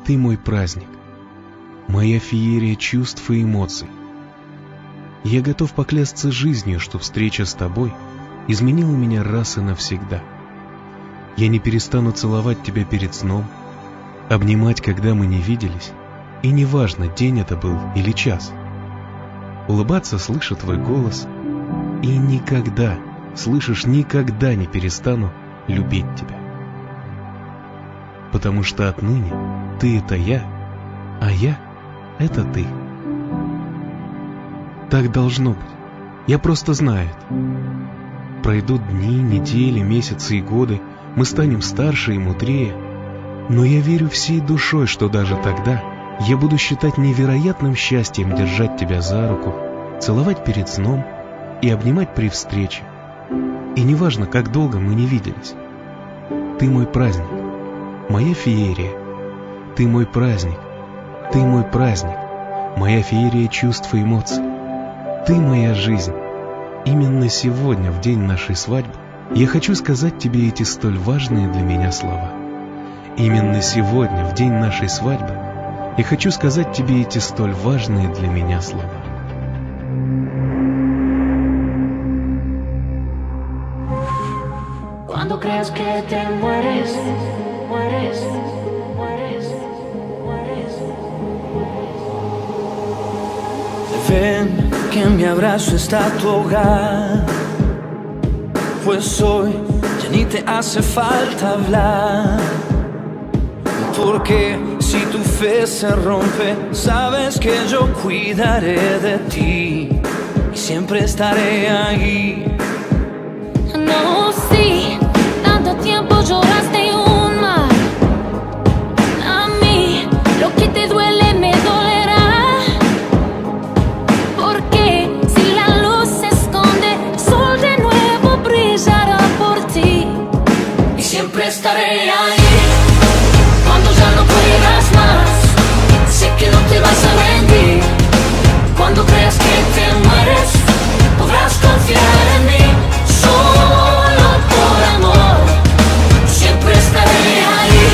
Ты мой праздник, моя феерия чувств и эмоций. Я готов поклясться жизнью, что встреча с тобой изменила меня раз и навсегда. Я не перестану целовать тебя перед сном, обнимать, когда мы не виделись, и неважно, день это был или час. Улыбаться, слыша твой голос, и никогда, слышишь, никогда не перестану любить тебя. Потому что отныне ты — это я, а я — это ты. Так должно быть. Я просто знаю это. Пройдут дни, недели, месяцы и годы, мы станем старше и мудрее, но я верю всей душой, что даже тогда я буду считать невероятным счастьем держать тебя за руку, целовать перед сном и обнимать при встрече. И неважно, как долго мы не виделись. Ты мой праздник, моя феерия. Ты мой праздник, ты мой праздник, моя феерия чувств и эмоций. Ты моя жизнь. Именно сегодня, в день нашей свадьбы, я хочу сказать тебе эти столь важные для меня слова. Именно сегодня, в день нашей свадьбы, я хочу сказать тебе эти столь важные для меня слова. Cuando creas que te mueres, mueres, mueres, mueres. Ven que en mi abrazo está tu hogar, pues hoy ya ni te hace falta hablar. Porque si tu fe se rompe, sabes que yo cuidaré de ti y siempre estaré ahí. No, sí, tanto tiempo lloraste un mar. A mí lo que te duele me dolerá. Porque si la luz se esconde, el sol de nuevo brillará por ti. Y siempre estaré ahí. Cuando ya no puedas más, sé que no te vas a rendir. Cuando creas que te mueres, podrás confiar en mí. Solo por amor, siempre estaré ahí.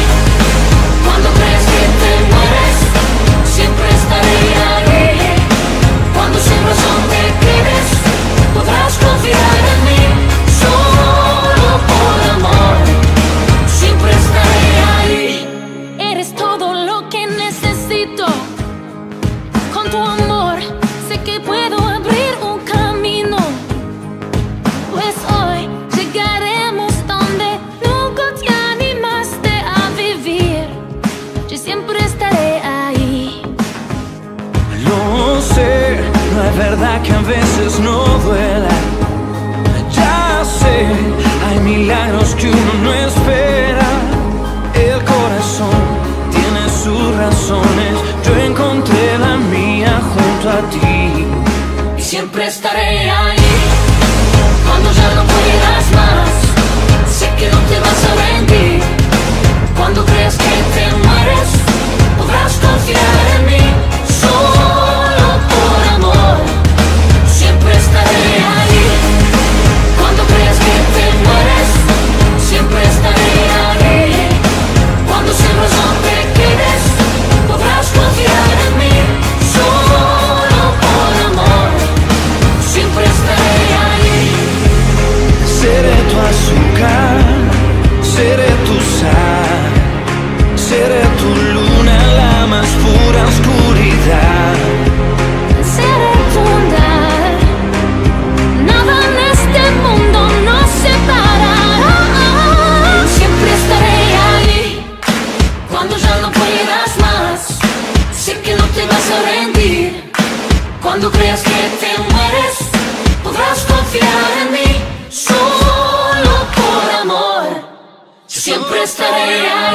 Cuando creas que te mueres, siempre estaré ahí. Cuando sin razón te quedes, podrás confiar en mí. Solo por amor, siempre estaré ahí. Eres todo lo que necesito. Con tu amor sé que puedo abrir un camino. Pues hoy llegaremos donde nunca te animaste a vivir. Yo siempre estaré ahí. Lo sé, no es verdad que a veces no duela. Ya sé, hay milagros que uno no espera. El corazón tiene sus razones, yo encontré la mía junto a ti. Y siempre estaré ahí. Cuando ya no puedas más, sé que no te vas a rendir. Cuando creas que te mueres, podrás confiar en mí. Solo por amor, siempre estaré ahí. Cuando creas que te mueres, siempre estaré ahí. Cuando sin razón te quedes, podrás confiar en mí. Solo por amor, siempre estaré ahí. Seré tu azúcar, seré tu sal, seré tu luna en la más pura oscuridad. Seré tu andar, nada en este mundo nos separará. Siempre estaré ahí. Cuando ya no puedas más, sé que no te vas a rendir. Cuando creas que te mueres, podrás confiar en mí. Solo por amor, siempre estaré ahí.